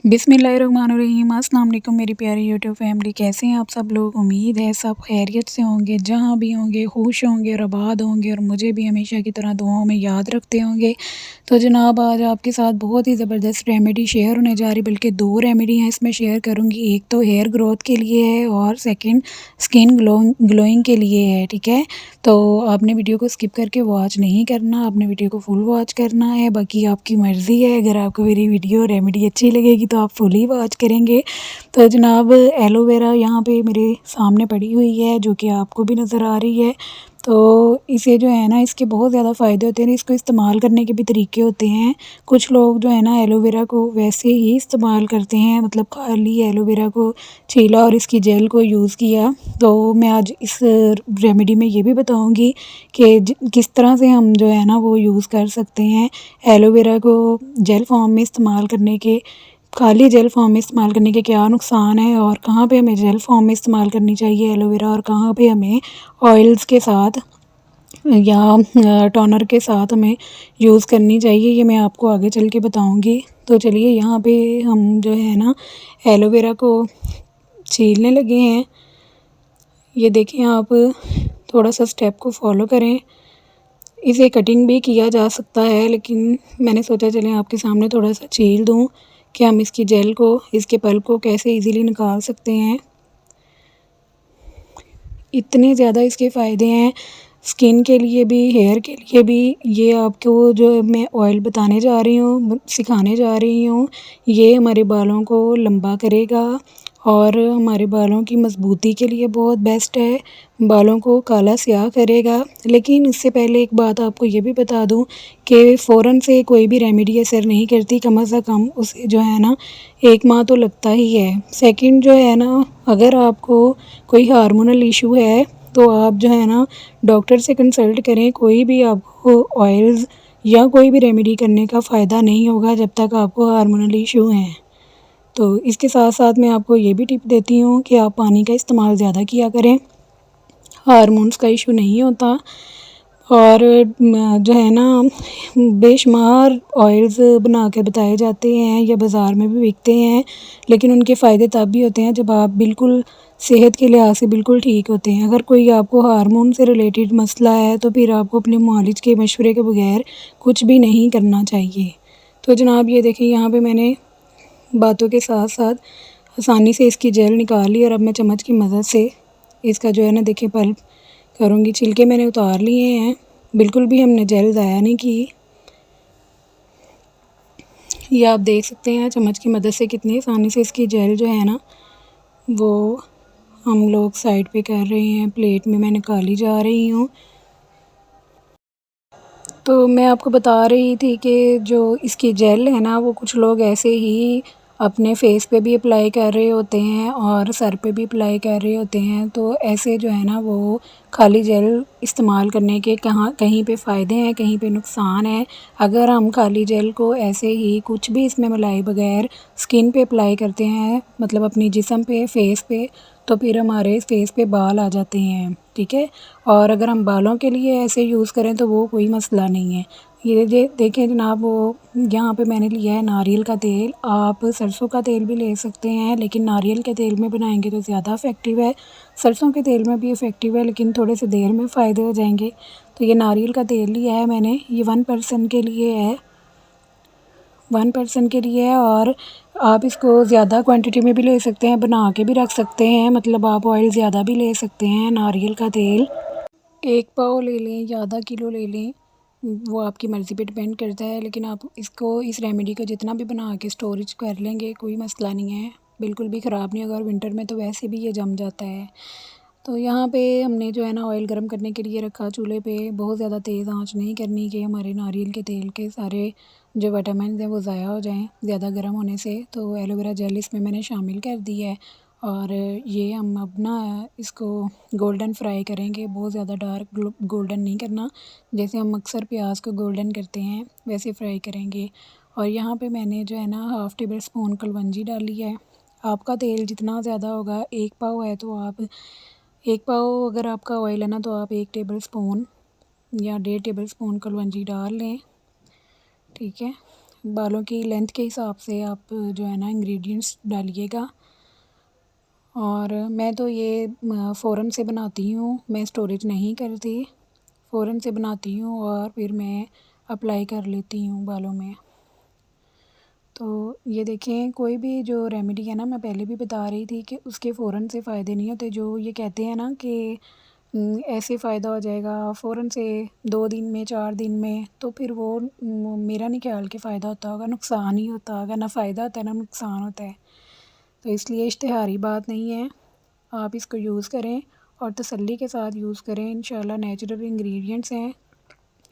बिस्मिल्लाहिर्रहमानिर्रहीम। अस्सलाम वालेकुम मेरी प्यारी यूट्यूब फैमिली, कैसे हैं आप सब लोग। उम्मीद है सब खैरियत से होंगे, जहाँ भी होंगे खुश होंगे और आबाद होंगे और मुझे भी हमेशा की तरह दुआओं में याद रखते होंगे। तो जनाब आज आपके साथ बहुत ही ज़बरदस्त रेमेडी शेयर होने जा रही, बल्कि दो रेमेडी हैं इसमें शेयर करूँगी। एक तो हेयर ग्रोथ के लिए है और सेकेंड स्किन ग्लोइंग के लिए है। ठीक है, तो आपने वीडियो को स्किप करके वॉच नहीं करना, आपने वीडियो को फुल वॉच करना है। बाकी आपकी मर्ज़ी है, अगर आपको मेरी वीडियो रेमेडी अच्छी लगेगी तो आप फुल ही वॉच करेंगे। तो जनाब एलोवेरा यहाँ पे मेरे सामने पड़ी हुई है, जो कि आपको भी नज़र आ रही है। तो इसे जो है ना, इसके बहुत ज़्यादा फ़ायदे होते हैं। इसको इस्तेमाल करने के भी तरीके होते हैं। कुछ लोग जो है ना एलोवेरा को वैसे ही इस्तेमाल करते हैं, मतलब खाली एलोवेरा को छीला और इसकी जेल को यूज़ किया। तो मैं आज इस रेमेडी में ये भी बताऊंगी कि किस तरह से हम जो है ना वो यूज़ कर सकते हैं। एलोवेरा को जेल फॉर्म में इस्तेमाल करने के, खाली जेल फॉर्म में इस्तेमाल करने के क्या नुकसान है और कहाँ पे हमें जेल फॉर्म में इस्तेमाल करनी चाहिए एलोवेरा, और कहाँ पे हमें ऑयल्स के साथ या टोनर के साथ हमें यूज़ करनी चाहिए, ये मैं आपको आगे चल के बताऊंगी। तो चलिए यहाँ पे हम जो है ना एलोवेरा को छीलने लगे हैं। ये देखें आप, थोड़ा सा स्टेप को फॉलो करें। इसे कटिंग भी किया जा सकता है, लेकिन मैंने सोचा चलें आपके सामने थोड़ा सा छील दूं कि हम इसकी जेल को, इसके पल्प को कैसे इजीली निकाल सकते हैं। इतने ज़्यादा इसके फ़ायदे हैं स्किन के लिए भी, हेयर के लिए भी। ये आपको जो मैं ऑयल बताने जा रही हूँ, सिखाने जा रही हूँ, ये हमारे बालों को लंबा करेगा और हमारे बालों की मज़बूती के लिए बहुत बेस्ट है। बालों को काला स्याह करेगा। लेकिन इससे पहले एक बात आपको ये भी बता दूँ कि फ़ौरन से कोई भी रेमेडी असर नहीं करती। कम से कम उसे जो है ना 1 माह तो लगता ही है। सेकंड जो है ना, अगर आपको कोई हार्मोनल इशू है तो आप जो है ना डॉक्टर से कंसल्ट करें। कोई भी आपको ऑयल्स या कोई भी रेमेडी करने का फ़ायदा नहीं होगा जब तक आपको हार्मोनल इशू हैं। तो इसके साथ साथ मैं आपको ये भी टिप देती हूँ कि आप पानी का इस्तेमाल ज़्यादा किया करें, हार्मोन्स का इशू नहीं होता। और जो है ना बेशुमार ऑयल्स बना के बताए जाते हैं या बाज़ार में भी बिकते हैं, लेकिन उनके फ़ायदे तब भी होते हैं जब आप बिल्कुल सेहत के लिहाज से बिल्कुल ठीक होते हैं। अगर कोई आपको हार्मोन से रिलेटेड मसला है तो फिर आपको अपने मुआलिज के मशवरे के बगैर कुछ भी नहीं करना चाहिए। तो जनाब ये देखिए, यहाँ पे मैंने बातों के साथ साथ आसानी से इसकी जेल निकाल ली और अब मैं चम्मच की मदद से इसका जो है ना देखिए पल्प करूँगी। छिलके मैंने उतार लिए हैं, बिल्कुल भी हमने जेल ज़ाया नहीं की। ये आप देख सकते हैं चम्मच की मदद से कितनी आसानी से इसकी जेल जो है ना वो हम लोग साइड पे कर रहे हैं। प्लेट में मैं निकाली जा रही हूँ। तो मैं आपको बता रही थी कि जो इसकी जेल है ना वो कुछ लोग ऐसे ही अपने फेस पे भी अप्लाई कर रहे होते हैं और सर पे भी अप्लाई कर रहे होते हैं। तो ऐसे जो है ना वो खाली जेल इस्तेमाल करने के कहीं पे फ़ायदे हैं, कहीं पे नुकसान है। अगर हम खाली जेल को ऐसे ही कुछ भी इसमें मिलाए बगैर स्किन पे अप्लाई करते हैं, मतलब अपनी जिस्म पे, फेस पे, तो फिर हमारे फेस पे बाल आ जाते हैं। ठीक है, और अगर हम बालों के लिए ऐसे यूज़ करें तो वो कोई मसला नहीं है। ये देखें जनाब, वो यहाँ पे मैंने लिया है नारियल का तेल। आप सरसों का तेल भी ले सकते हैं, लेकिन नारियल के तेल में बनाएंगे तो ज़्यादा इफ़ेक्टिव है। सरसों के तेल में भी इफ़ेक्टिव है, लेकिन थोड़े से देर में फ़ायदे हो जाएंगे। तो ये नारियल का तेल लिया है मैंने, ये 1 पर्सन के लिए है, 1 पर्सन के लिए है। और आप इसको ज़्यादा क्वांटिटी में भी ले सकते हैं, बना के भी रख सकते हैं, मतलब आप ऑयल ज़्यादा भी ले सकते हैं। नारियल का तेल 1 पाव ले लें या आधा किलो ले लें, वो आपकी मर्ज़ी पे डिपेंड करता है। लेकिन आप इसको, इस रेमेडी को जितना भी बना के स्टोरेज कर लेंगे कोई मसला नहीं है, बिल्कुल भी ख़राब नहीं होगा। और विंटर में तो वैसे भी ये जम जाता है। तो यहाँ पे हमने जो है ना ऑयल गर्म करने के लिए रखा चूल्हे पे। बहुत ज़्यादा तेज़ आंच नहीं करनी कि हमारे नारियल के तेल के सारे जो विटामिन हैं वो ज़ाया हो जाएं ज़्यादा गर्म होने से। तो एलोवेरा जेल इसमें मैंने शामिल कर दी है और ये हम अब ना इसको गोल्डन फ्राई करेंगे। बहुत ज़्यादा डार्क गोल्डन नहीं करना, जैसे हम अक्सर प्याज को गोल्डन करते हैं वैसे फ्राई करेंगे। और यहाँ पे मैंने जो है ना 1/2 टेबल स्पून कलवंजी डाली है। आपका तेल जितना ज़्यादा होगा, 1 पाव है तो आप 1 पाव अगर आपका ऑयल है ना तो आप 1 टेबल स्पून या 1.5 टेबल स्पून कलवंजी डाल लें। ठीक है, बालों की लेंथ के हिसाब से आप जो है ना इंग्रेडिएंट्स डालिएगा। और मैं तो ये फ़ौरन से बनाती हूँ, मैं स्टोरेज नहीं करती, फ़ौरन से बनाती हूँ और फिर मैं अप्लाई कर लेती हूँ बालों में। तो ये देखें, कोई भी जो रेमेडी है ना, मैं पहले भी बता रही थी कि उसके फ़ौरन से फ़ायदे नहीं होते। जो ये कहते हैं ना कि ऐसे फ़ायदा हो जाएगा फ़ौरन से 2 दिन में 4 दिन में, तो फिर वो मेरा नहीं ख्याल कि फ़ायदा होता होगा, नुकसान ही होता होगा। ना फ़ायदा होता है ना नुकसान होता है। तो इसलिए इश्तिहारी बात नहीं है, आप इसको यूज़ करें और तसल्ली के साथ यूज़ करें। इंशाल्लाह नेचुरल इंग्रेडिएंट्स हैं,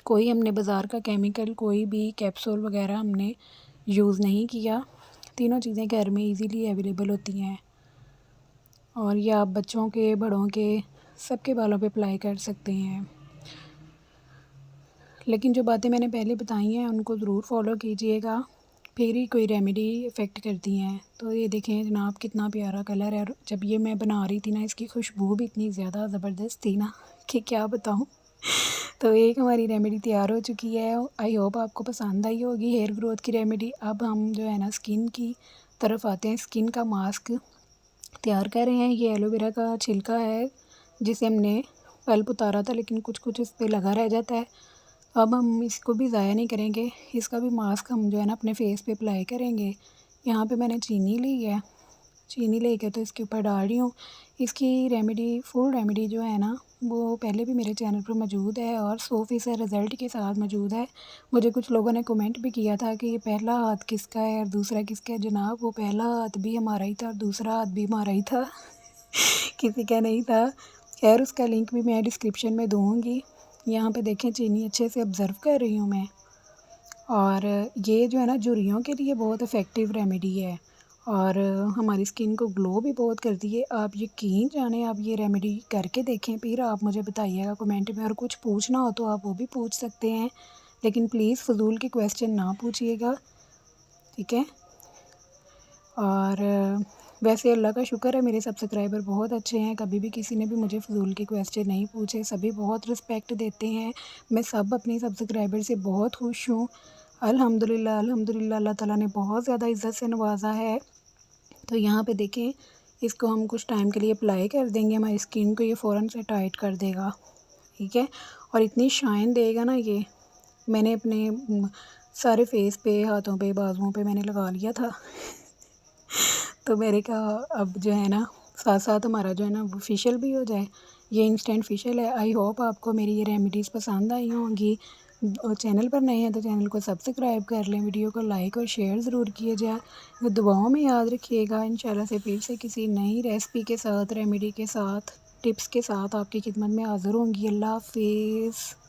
कोई हमने बाज़ार का केमिकल, कोई भी कैप्सूल वगैरह हमने यूज़ नहीं किया। तीनों चीज़ें घर में इजीली अवेलेबल होती हैं और ये आप बच्चों के, बड़ों के, सबके बालों पे अप्लाई कर सकते हैं। लेकिन जो बातें मैंने पहले बताई हैं उनको ज़रूर फ़ॉलो कीजिएगा, फिर ही कोई रेमेडी इफ़ेक्ट करती हैं। तो ये देखें जनाब, कितना प्यारा कलर है। और जब ये मैं बना रही थी ना, इसकी खुशबू भी इतनी ज़्यादा ज़बरदस्त थी ना कि क्या बताऊँ। तो एक हमारी रेमेडी तैयार हो चुकी है। आई होप आपको पसंद आई होगी हेयर ग्रोथ की रेमेडी। अब हम जो है ना स्किन की तरफ आते हैं। स्किन का मास्क तैयार कर रहे हैं। ये एलोवेरा का छिलका है जिसे हमने पल्प उतारा था, लेकिन कुछ कुछ इस पर लगा रह जाता है। अब हम इसको भी ज़ाया नहीं करेंगे, इसका भी मास्क हम जो है ना अपने फेस पे अप्लाई करेंगे। यहाँ पे मैंने चीनी ली है, चीनी लेके तो इसके ऊपर डाल रही हूँ। इसकी रेमेडी, फुल रेमेडी जो है ना, वो पहले भी मेरे चैनल पर मौजूद है और 100% रिज़ल्ट के साथ मौजूद है। मुझे कुछ लोगों ने कमेंट भी किया था कि ये पहला हाथ किसका है और दूसरा किसका है। जनाब, वो पहला हाथ भी हमारा ही था और दूसरा हाथ भी हमारा ही था। किसी का नहीं था। खैर, उसका लिंक भी मैं डिस्क्रिप्शन में दूँगी। यहाँ पे देखें, चीनी अच्छे से ऑब्ज़र्व कर रही हूँ मैं। और ये जो है ना झुर्रियों के लिए बहुत इफ़ेक्टिव रेमेडी है और हमारी स्किन को ग्लो भी बहुत करती है। आप यकीन जाने, आप ये रेमेडी करके देखें, फिर आप मुझे बताइएगा कमेंट में। और कुछ पूछना हो तो आप वो भी पूछ सकते हैं, लेकिन प्लीज़ फ़िज़ूल के क्वेश्चन ना पूछिएगा, ठीक है। और वैसे अल्लाह का शुक्र है, मेरे सब्सक्राइबर बहुत अच्छे हैं। कभी भी किसी ने भी मुझे फ़िज़ूल के क्वेश्चन नहीं पूछे, सभी बहुत रिस्पेक्ट देते हैं। मैं सब अपनी सब्सक्राइबर से बहुत खुश हूँ। अल्हम्दुलिल्लाह, अल्हम्दुलिल्लाह, अल्लाह ताला ने बहुत ज़्यादा इज़्ज़त से नवाज़ा है। तो यहाँ पे देखें, इसको हम कुछ टाइम के लिए अप्लाई कर देंगे। हमारी स्किन को ये फ़ौरन से टाइट कर देगा, ठीक है। और इतनी शाइन देगा ना ये। मैंने अपने सारे फेस पे, हाथों पे, बाजुओं पे मैंने लगा लिया था। तो मैंने कहा अब जो है ना, साथ साथ हमारा जो है ना वो फेशियल भी हो जाए। ये इंस्टेंट फेशियल है। आई होप आपको मेरी ये रेमेडीज़ पसंद आई होंगी। और चैनल पर नए हैं तो चैनल को सब्सक्राइब कर लें, वीडियो को लाइक और शेयर ज़रूर किया जाए। तो दुआओं में याद रखिएगा। इंशाल्लाह से फिर से किसी नई रेसिपी के साथ, रेमेडी के साथ, टिप्स के साथ आपकी खिदमत में हाज़िर होंगी। अल्लाह हाफ़िज़।